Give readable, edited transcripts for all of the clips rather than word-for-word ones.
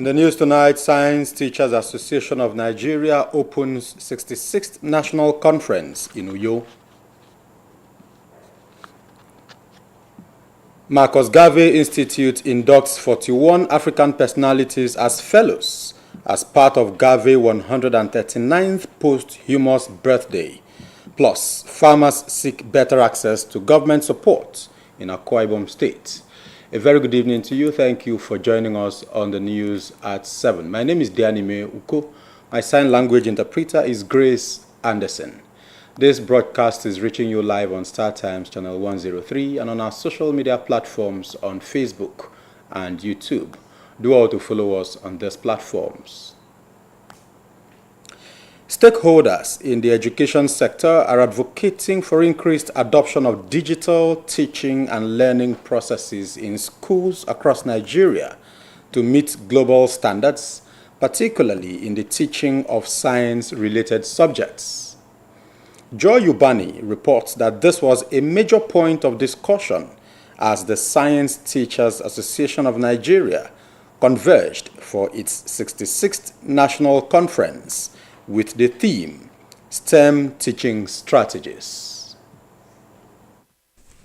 In the news tonight, Science Teachers Association of Nigeria opens 66th National Conference in Uyo. Marcus Garvey Institute inducts 41 African personalities as fellows as part of Garvey 139th posthumous birthday. Plus, farmers seek better access to government support in Akwa Ibom State. A very good evening to you. Thank you for joining us on the news at 7. My name is Dianime Uko. My sign language interpreter is Grace Anderson. This broadcast is reaching you live on Star Times Channel 103 and on our social media platforms on Facebook and YouTube. Do all to follow us on these platforms. Stakeholders in the education sector are advocating for increased adoption of digital teaching and learning processes in schools across Nigeria to meet global standards, particularly in the teaching of science-related subjects. Joy Ubani reports that this was a major point of discussion as the Science Teachers Association of Nigeria converged for its 66th National Conference with the theme, STEM Teaching Strategies.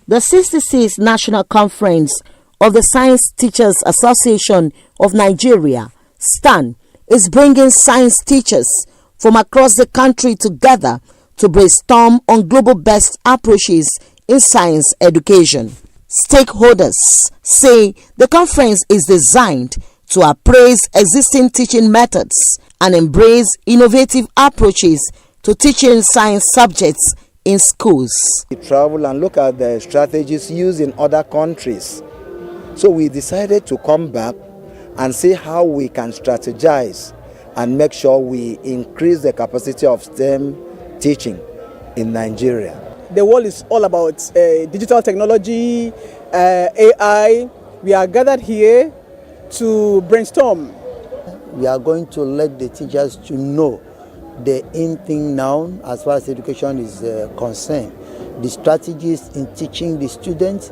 The 66th National Conference of the Science Teachers Association of Nigeria, STAN, is bringing science teachers from across the country together to brainstorm on global best approaches in science education. Stakeholders say the conference is designed to appraise existing teaching methods and embrace innovative approaches to teaching science subjects in schools. We travel and look at the strategies used in other countries. So we decided to come back and see how we can strategize and make sure we increase the capacity of STEM teaching in Nigeria. The world is all about digital technology, AI. We are gathered here to brainstorm. We are going to let the teachers to know the in thing now as far as education is concerned. The strategies in teaching the students,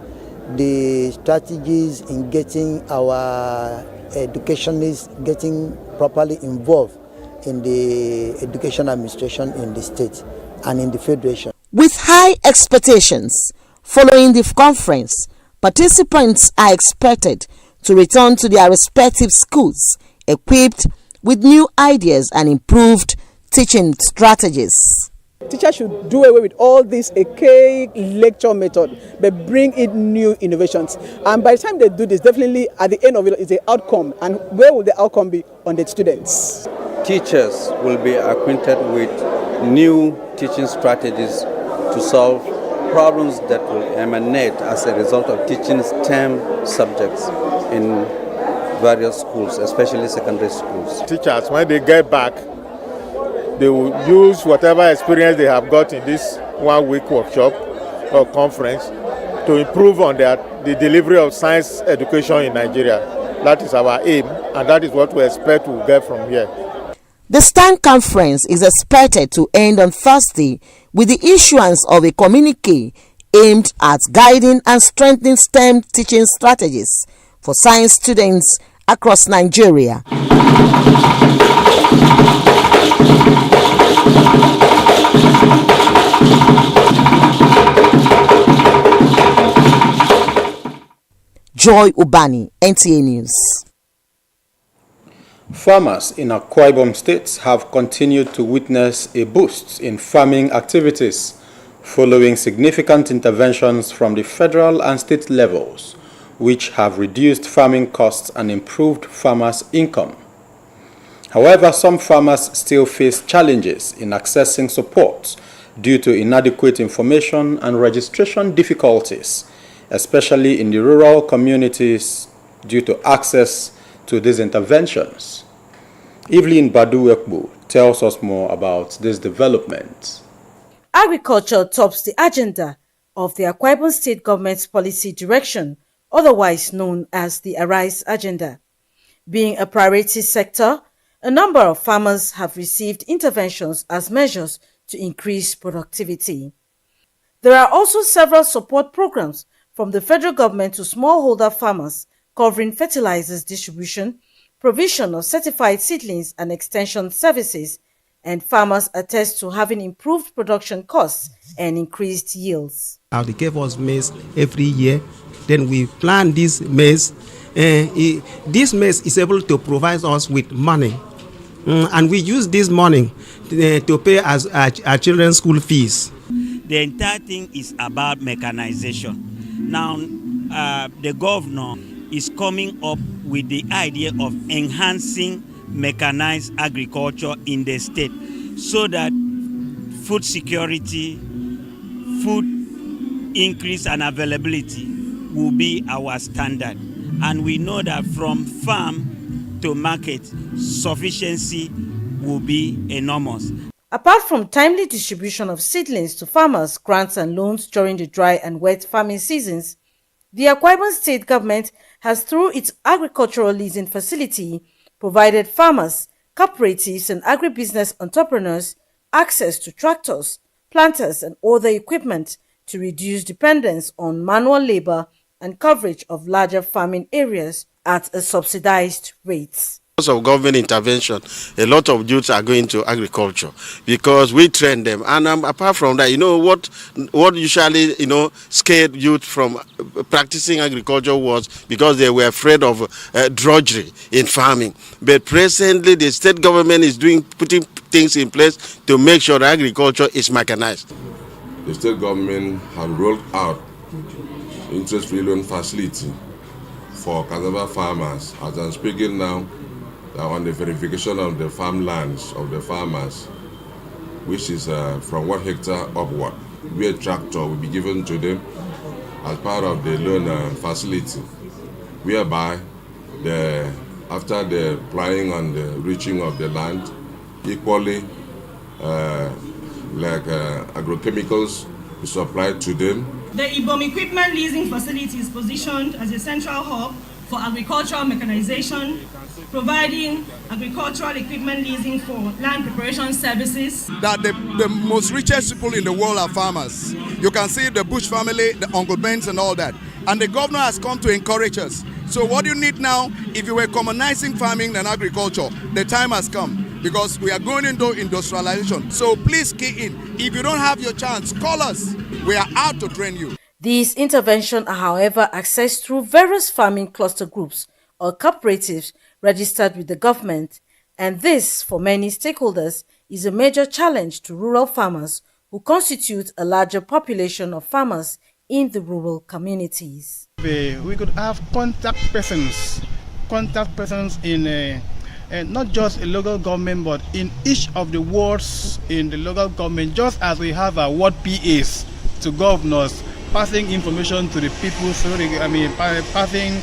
the strategies in getting our educationists getting properly involved in the education administration in the state and in the federation. With high expectations following the conference, participants are expected to return to their respective schools equipped with new ideas and improved teaching strategies. Teachers should do away with all this archaic lecture method, but bring in new innovations. And by the time they do this, definitely at the end of it is the outcome. And where will the outcome be? On the students. Teachers will be acquainted with new teaching strategies to solve problems that will emanate as a result of teaching STEM subjects in various schools, especially secondary schools. Teachers, when they get back, they will use whatever experience they have got in this 1 week workshop or conference to improve on the delivery of science education in Nigeria. That is our aim, and that is what we expect to get from here. The STAN conference is expected to end on Thursday with the issuance of a communique aimed at guiding and strengthening STEM teaching strategies for science students across Nigeria. Joy Ubani, NTA News. Farmers in Akwa Ibom State have continued to witness a boost in farming activities following significant interventions from the federal and state levels, which have reduced farming costs and improved farmers' income. However, some farmers still face challenges in accessing support due to inadequate information and registration difficulties, especially in the rural communities due to access to these interventions. Evelyn Badu Ekbu tells us more about this development. Agriculture tops the agenda of the Akwa Ibom State Government's policy direction, otherwise known as the Arise Agenda. Being a priority sector, a number of farmers have received interventions as measures to increase productivity. There are also several support programs from the federal government to smallholder farmers covering fertilizers distribution, provision of certified seedlings and extension services, and farmers attest to having improved production costs and increased yields. They gave us maize every year. Then we plant this maize. This maize is able to provide us with money. And we use this money to pay our children's school fees. The entire thing is about mechanization. Now, the governor is coming up with the idea of enhancing mechanized agriculture in the state so that food security, food increase and availability will be our standard. And we know that from farm to market, sufficiency will be enormous. Apart from timely distribution of seedlings to farmers, grants and loans during the dry and wet farming seasons, the Akwa Ibom State government has, through its agricultural leasing facility, provided farmers, cooperatives and agribusiness entrepreneurs access to tractors, planters and other equipment to reduce dependence on manual labor and coverage of larger farming areas at a subsidized rate. Because of government intervention, a lot of youths are going to agriculture because we train them. And apart from that, what usually scared youth from practicing agriculture was because they were afraid of drudgery in farming. But presently, the state government is putting things in place to make sure that agriculture is mechanized. The state government has rolled out interest-free loan facility for cassava farmers. As I'm speaking now, on the verification of the farmlands of the farmers, which is from 1 hectare upward, where a tractor will be given to them as part of the loan facility, whereby after the ploughing and the reaching of the land, equally like agrochemicals is supplied to them. The Ibom Equipment Leasing Facility is positioned as a central hub for agricultural mechanization, providing agricultural equipment leasing for land preparation services. That the most richest people in the world are farmers. You can see the Bush family, the Uncle Bens and all that. And the governor has come to encourage us. So what you need now, if you were commonizing farming and agriculture, the time has come because we are going into industrialization. So please key in. If you don't have your chance, call us. We are out to train you. These interventions are, however, accessed through various farming cluster groups or cooperatives registered with the government, and this, for many stakeholders, is a major challenge to rural farmers who constitute a larger population of farmers in the rural communities. We could have contact persons in not just a local government, but in each of the wards in the local government, just as we have our ward PAs to governors, passing information to the people, passing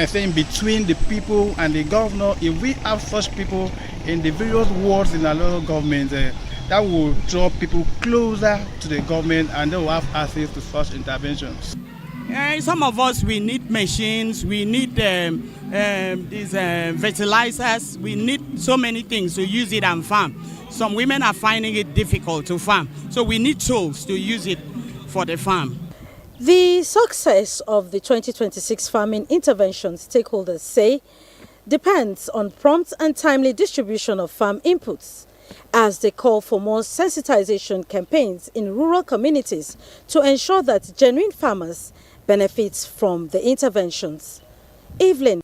saying between the people and the governor. If we have such people in the various wards in our local government, that will draw people closer to the government and they will have access to such interventions. Some of us, we need machines, we need these fertilizers, we need so many things to use it and farm. Some women are finding it difficult to farm, so we need tools to use it for the farm. The success of the 2026 farming intervention, stakeholders say, depends on prompt and timely distribution of farm inputs, as they call for more sensitization campaigns in rural communities to ensure that genuine farmers benefit from the interventions. Evelyn.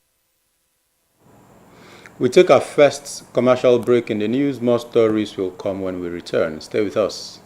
We take our first commercial break in the news. More stories will come when we return. Stay with us.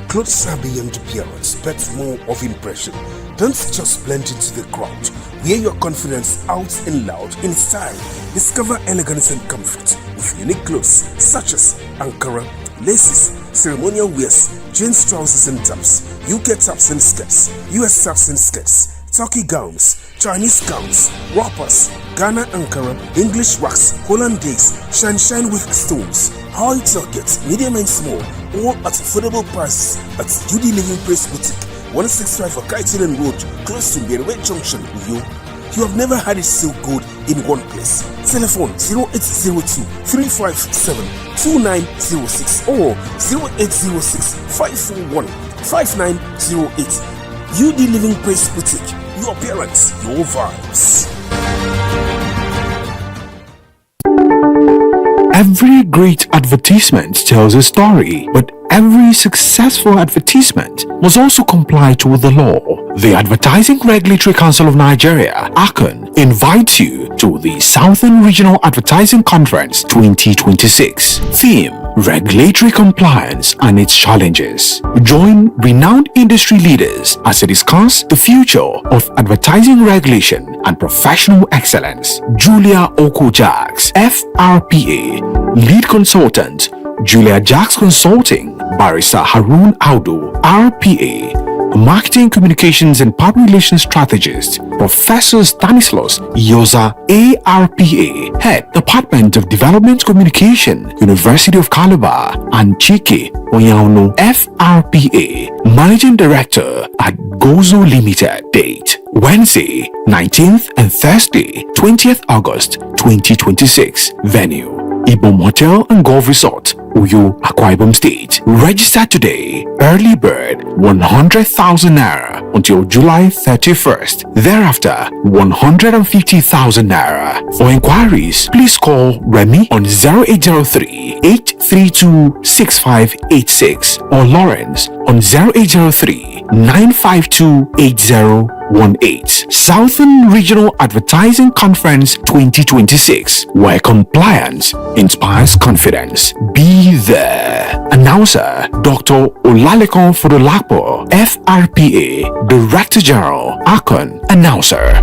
Clothes are beyond appearance, but more of impression. Don't just blend into the crowd. Wear your confidence out and loud in style. Discover elegance and comfort with unique clothes such as Ankara, laces, ceremonial wears, jeans, trousers and tops, UK tops and skirts, US tops and skirts, Turkey gowns, Chinese gowns, wrappers, Ghana Ankara, English wax, Hollandaise, shine with stones, high sockets, medium and small, all at affordable prices at UD Living Place Boutique, 165 Akaitilan Road, close to Berwe Junction, Uyo. You have never had it so good in one place. Telephone 0802 357 2906 or 0806 541 5908. UD Living Praise Boutique. Your appearance, your vibes. Every great advertisement tells a story, but every successful advertisement must also comply to the law. The Advertising Regulatory Council of Nigeria, ACON, invites you to the Southern Regional Advertising Conference 2026. Theme: Regulatory Compliance and its Challenges. Join renowned industry leaders as they discuss the future of advertising regulation and professional excellence. Julia Oko-Jax, FRPA, Lead Consultant, Julia Jax Consulting, Barrister Harun Audu, RPA, Marketing Communications and Public Relations Strategist, Professor Stanislaus Yoza, ARPA, Head, Department of Development Communication, University of Calabar, and Chike Oyauno, FRPA, Managing Director at Gozo Limited. Date: Wednesday, 19th and Thursday, 20th August 2026. Venue: Ibom Hotel and Golf Resort, Uyo, Akwa Ibom State. Register today. Early bird 100,000 naira until July 31st. Thereafter 150,000 naira. For inquiries, please call Remy on 0803 832 6586 or Lawrence on 0803 952 8018. Southern Regional Advertising Conference 2026, where compliance inspires confidence. Be there. Announcer Dr. Olalekan Fodolapo, FRPA, Director General, ACON. Announcer.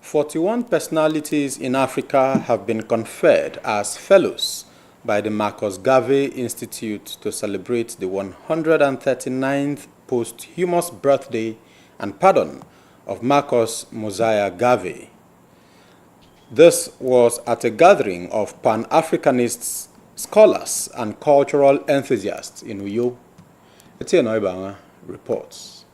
41 personalities in Africa have been conferred as fellows by the Marcus Garvey Institute to celebrate the 139th posthumous birthday and pardon of Marcus Mosiah Garvey. This was at a gathering of Pan-Africanists, scholars, and cultural enthusiasts in Uyo. Etienne Oibanga reports.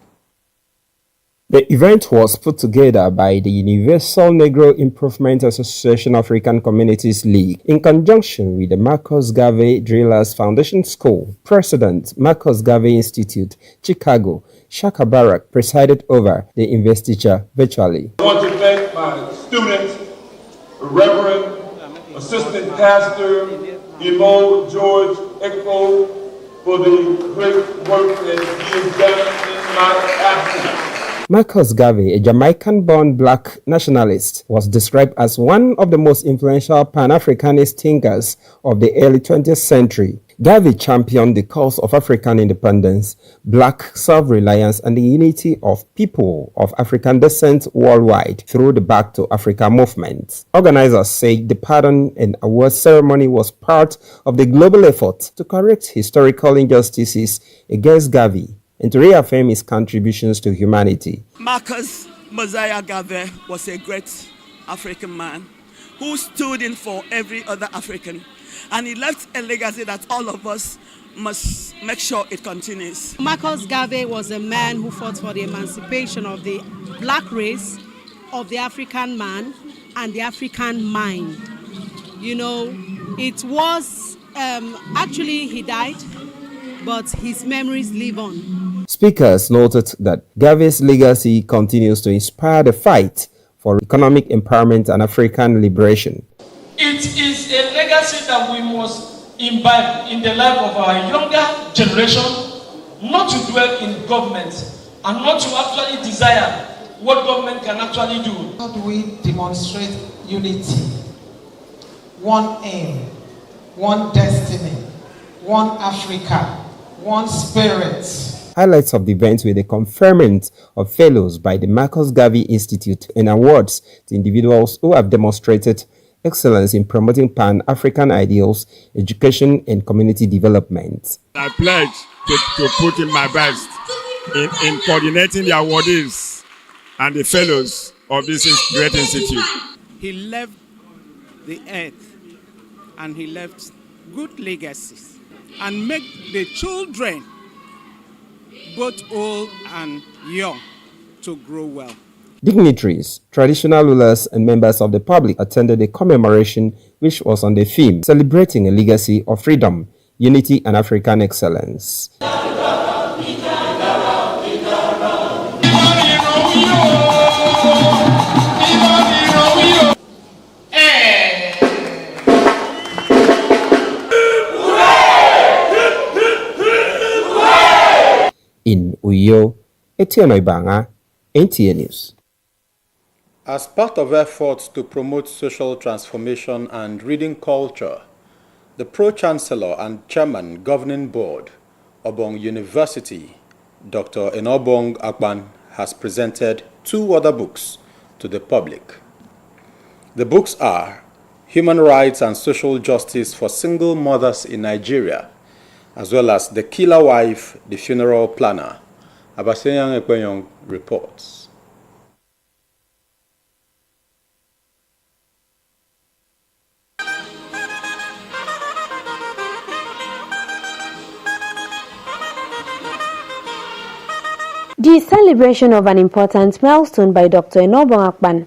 The event was put together by the Universal Negro Improvement Association African Communities League in conjunction with the Marcus Garvey Drillers Foundation School. President, Marcus Garvey Institute, Chicago, Shaka Barak, presided over the investiture virtually. I want to thank my students, Reverend Assistant Pastor Emo George Ekpo, for the great work that he has done in my absence. Marcus Garvey, a Jamaican-born black nationalist, was described as one of the most influential Pan-Africanist thinkers of the early 20th century. Garvey championed the cause of African independence, black self-reliance, and the unity of people of African descent worldwide through the Back to Africa movement. Organizers say the pardon and award ceremony was part of the global effort to correct historical injustices against Garvey and to reaffirm his contributions to humanity. Marcus Mosiah Garvey was a great African man who stood in for every other African, and he left a legacy that all of us must make sure it continues. Marcus Garvey was a man who fought for the emancipation of the black race, of the African man, and the African mind. You know, it was, actually he died, but his memories live on. Speakers noted that Garvey's legacy continues to inspire the fight for economic empowerment and African liberation. It is a legacy that we must imbibe in the life of our younger generation, not to dwell in government and not to actually desire what government can actually do. How do we demonstrate unity? One aim, one destiny, one Africa, one spirit. Highlights of the event were the conferment of fellows by the Marcus Garvey Institute and awards to individuals who have demonstrated excellence in promoting Pan-African ideals, education, and community development. I pledge to put in my best in coordinating the awardees and the fellows of this great institute. He left the earth and he left good legacies and make the children both old and young, to grow well. Dignitaries, traditional rulers, and members of the public attended a commemoration which was on the theme celebrating a legacy of freedom, unity, and African excellence. In Uyo, Etienne Oibanga, NTA News. As part of efforts to promote social transformation and reading culture, the Pro-Chancellor and Chairman Governing Board, Obong University, Dr. Enobong Akpan, has presented 2 other books to the public. The books are Human Rights and Social Justice for Single Mothers in Nigeria, as well as The Killer Wife, The Funeral Planner. Abasenyang Ekpenyong reports. The celebration of an important milestone by Dr. Enobong Akpan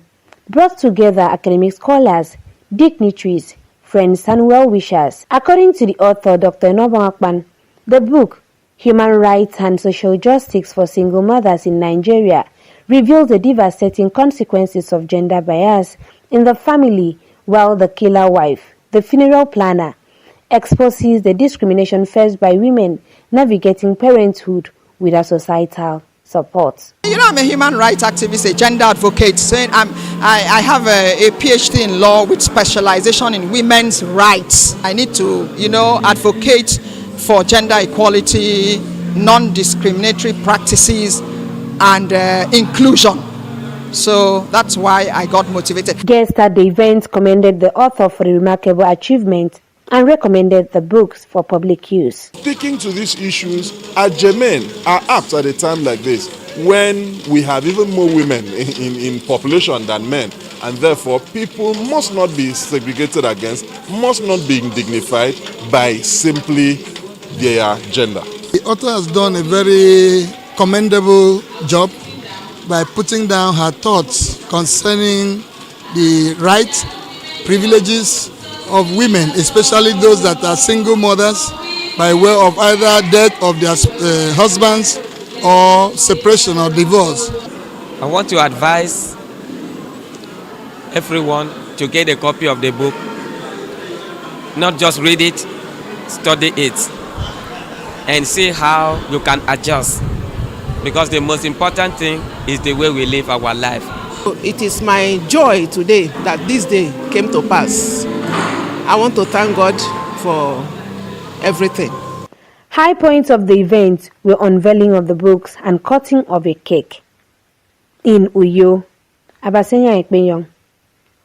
brought together academic scholars, dignitaries, friends, and well-wishers. According to the author, Dr. Enobong Akpan, the book, Human Rights and Social Justice for Single Mothers in Nigeria, reveals the devastating consequences of gender bias in the family, while The Killer Wife, The Funeral Planner, exposes the discrimination faced by women navigating parenthood with a societal support. You know, I'm a human rights activist, a gender advocate, saying I have a PhD in law with specialization in women's rights. I need to, advocate for gender equality, non-discriminatory practices, and inclusion. So that's why I got motivated. Guests at the event commended the author for the remarkable achievement and recommended the books for public use. Sticking to these issues are germane, are apt at a time like this, when we have even more women in population than men, and therefore people must not be segregated against, must not be dignified by simply their gender. The author has done a very commendable job by putting down her thoughts concerning the rights, privileges of women, especially those that are single mothers by way of either death of their husbands or separation or divorce. I want to advise everyone to get a copy of the book. Not just read it, study it, and see how you can adjust. Because the most important thing is the way we live our life. It is my joy today that this day came to pass. I want to thank God for everything. High points of the event were unveiling of the books and cutting of a cake. In Uyo, Abasenya Ekpenyong,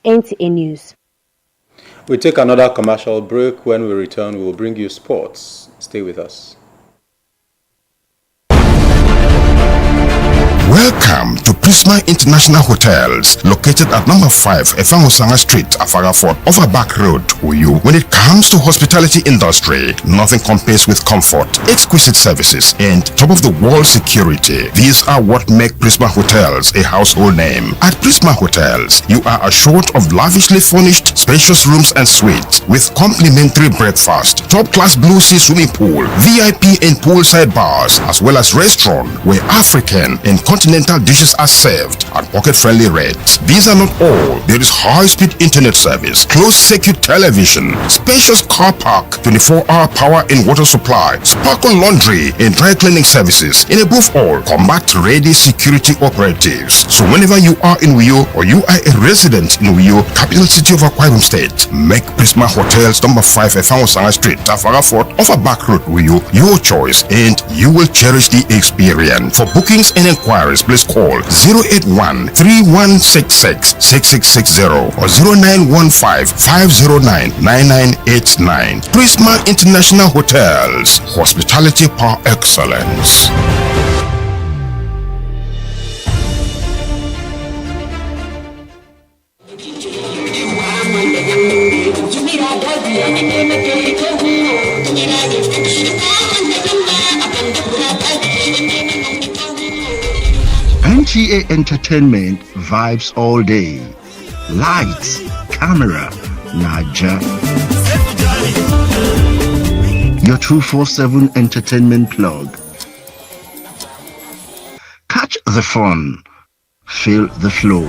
NTA News. We take another commercial break. When we return, we will bring you sports. Stay with us. Welcome to Prisma International Hotels, located at number 5 Efangosanga Street, Afarafort, off a back road, Uyu. When it comes to hospitality industry, nothing compares with comfort, exquisite services, and top-of-the-world security. These are what make Prisma Hotels a household name. At Prisma Hotels, you are assured of lavishly furnished, spacious rooms and suites with complimentary breakfast, top-class blue sea swimming pool, VIP and poolside bars, as well as restaurant where African and continental dishes are served at pocket-friendly rates. These are not all. There is high-speed internet service, closed-circuit television, spacious car park, 24-hour power and water supply, sparkle laundry and dry cleaning services, and above all, combat-ready security operatives. So whenever you are in Uyo or you are a resident in Uyo, capital city of Akwa Ibom State, make Prisma Hotels number 5 Efangosanga Street, Tafarafort, off a back road Uyo your choice, and you will cherish the experience. For bookings and inquiries, please call 081-3166-6660 or 0915-509-9989. Prisma International Hotels, hospitality par excellence. NTA Entertainment vibes all day. Lights, camera, Naija. Your 247 entertainment plug. Catch the fun. Feel the flow.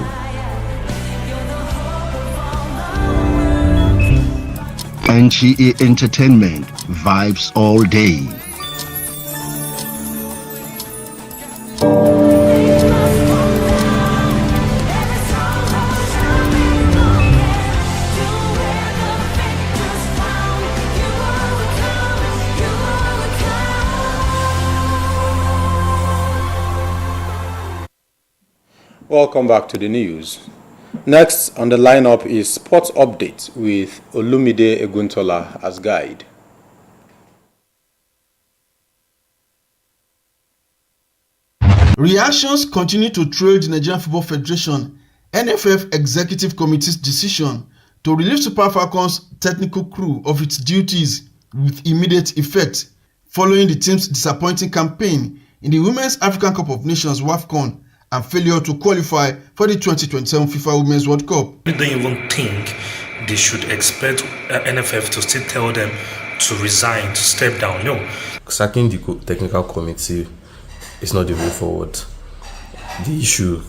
NTA Entertainment vibes all day. Welcome back to the news. Next on the lineup is Sports Update with Olumide Eguntola as guide. Reactions continue to trail the Nigerian Football Federation NFF Executive Committee's decision to relieve Super Falcons technical crew of its duties with immediate effect following the team's disappointing campaign in the Women's African Cup of Nations WAFCON and failure to qualify for the 2027 FIFA Women's World Cup. I don't even think they should expect NFF to still tell them to resign, to step down. No. Sacking the technical committee is not the way forward. The issue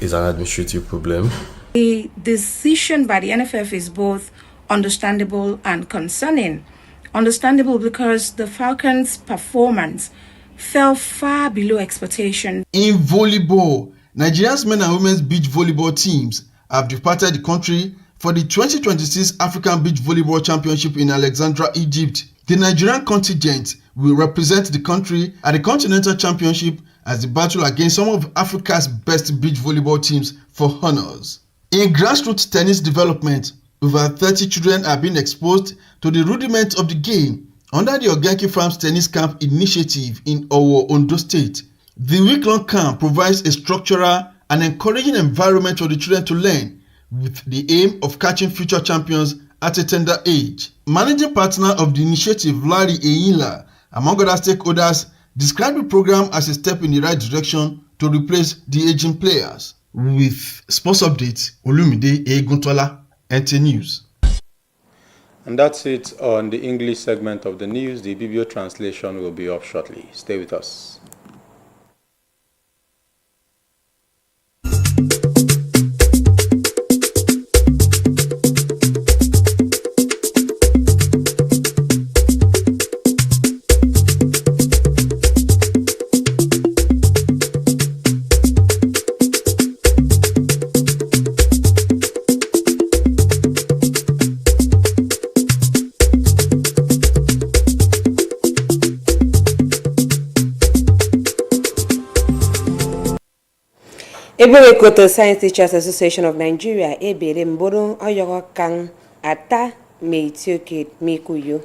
is an administrative problem. The decision by the NFF is both understandable and concerning. Understandable because the Falcons' performance fell far below expectation. In volleyball, Nigeria's men and women's beach volleyball teams have departed the country for the 2026 African Beach Volleyball Championship in Alexandria, Egypt. The Nigerian contingent will represent the country at the Continental Championship as they battle against some of Africa's best beach volleyball teams for honors. In grassroots tennis development, over 30 children are being exposed to the rudiments of the game under the Ogenki Farms Tennis Camp initiative in Owo, Ondo State. The week-long camp provides a structural and encouraging environment for the children to learn with the aim of catching future champions at a tender age. Managing partner of the initiative, Larry Eyinla, among other stakeholders, described the program as a step in the right direction to replace the aging players. With sports updates, Olumide Eguntola, NTA News. And that's it on the English segment of the news. The BBO translation will be up shortly. Stay with us. Ebewekoto Science Teachers Association of Nigeria ebere mboro oyogo kan ata meitioke mikuyo.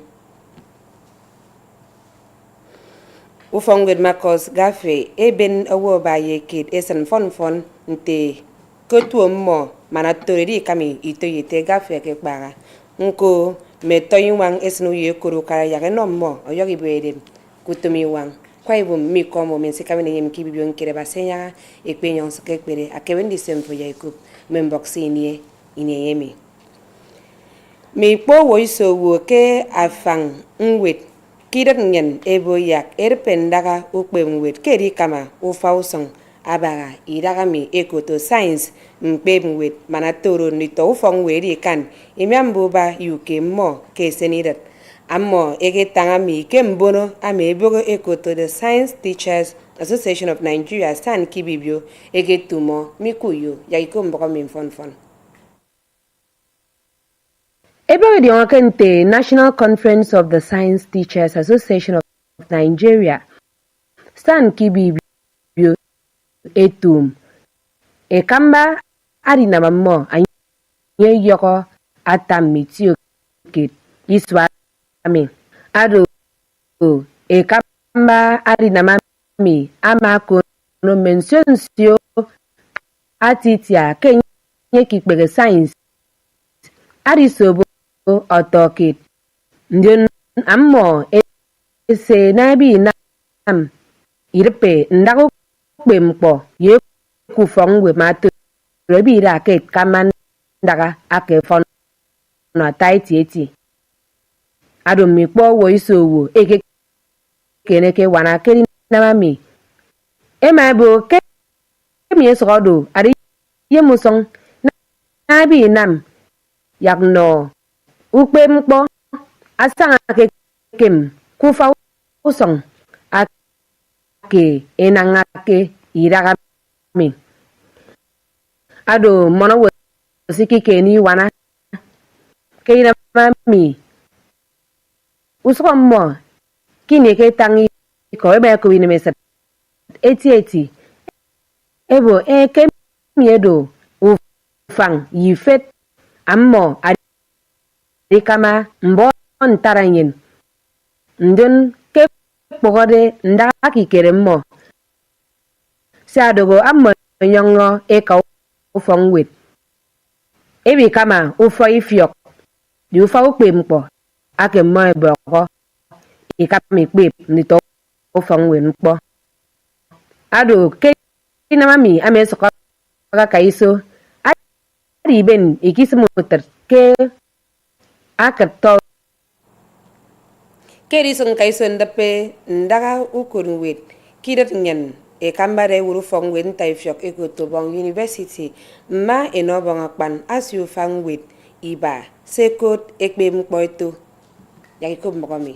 Ufongwed Marcos Gafe eben owo baye kid esen fon nte kotu mo mana toreri kami itoyete Gafe ke kpara nko metoyin wang esnu ye koro kara yage no mo oyogi bere kutomi wang kwa hivyo mikomo mensika mwenye mkibibio nkire basenya ekwenye onsoke kwere akewendi semfo ya ikup memboksi inie yemi. Mikpo woiso woke afang nwet kidat nyen ebo yak erpendaga ukpe mwet keri kama ufausong abaga iraga mi ekoto science mpe mwet manatoro nito ufong weri kan imiambuba yuke mo kesenidat. Amo egetangami kembono amebogo ekoto the Science Teachers Association of Nigeria Stan Kibibio egetumo mikuyo yaikomboko minfonfon. Ebere the Wakente National Conference of the Science Teachers Association of Nigeria Stan Kibibio etum ekamba arinamamo anye yoko atamitio kit iswa Ami ado ekamba arinamami amako no mensionsio atitia kenye kikpege science arisobo otokit ndion ammo ese nabi nam irpe ndako kpempo ye ku fong we ma to re bi ra ke kaman daga ake fon na taiti ado mi po wo iso wo eke keneke wana keri na mami e ma bo ke mi eso do ari ye musong na bi nam yak no ukpe mpo asanga ke kem ku fa usong ake enanga ke iraga mi ado mono wo siki keni wana keina mami usommo kini ke tangi ko be ko wini meset eti ebo ke miedo ufang yifet ammo adikama mbon taranyin ndon ke pogode ndaki keremmo sadogo ammo nyongo e ka ufang wit ebi kama ufo ifiok di ufa ukpe mpo ake mo eboko ikami kpe ni to ufang wen mpo ado ke na mami ame so ka iso ari ben ikismuter ke akato keri son kaiso ndape ndaga ukurun wet kidat nyen e kambare wuru fong wen tai fiok e ko bong university ma enobong akpan asu fang wet iba sekot ekbe mpoito yakiko mbomi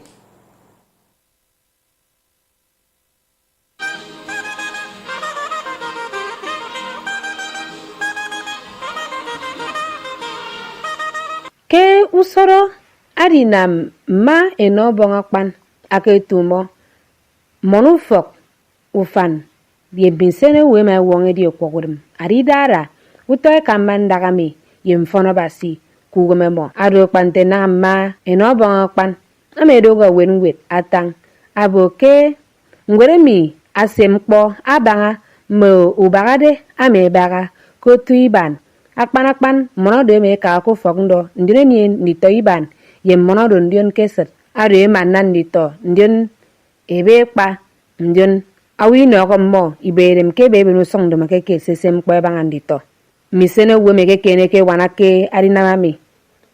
ke usoro arinam ma enobong akpan aketumo monufok ufan biensene we ma wonge di okwogurum aridara utoy kamanda kami yemfono basi kugumemo ado pante na ma enobong akpan amedoga wenwet atang aboke ngweremi asempo abanga mo ubagade amebaga kotuiban akpan mono de me ka ko fogndo ndine ni to iban yem mono do ndion keset ado e manan ni to ndion ebe pa ndion awi no ko mo iberem ke bebe no song do make ke sesem ko bangan dito misene wo me ke kene ke wanake arina mami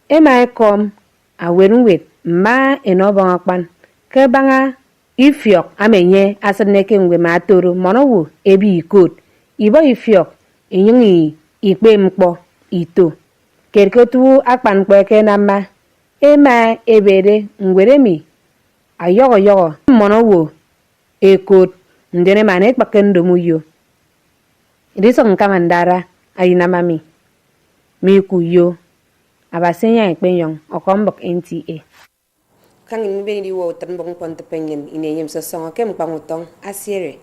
e mai kom awerun wet ma enobo akpan ke banga ifiok amenye asane ke ngwe ma toro mono wo ebi ikot ibo ifiok enyungi ikpe mkpo ito kerkotu akpan kwe ke na ma e ma ebere ngweremi ayogo mono wo ekot ndene mane pakendo muyo riso nkamandara ayina mami mi kuyo abasenya ikpenyong okombok NTA kangin beni wo tanbong ponte pengen ine yem sa songa kem pangutong asire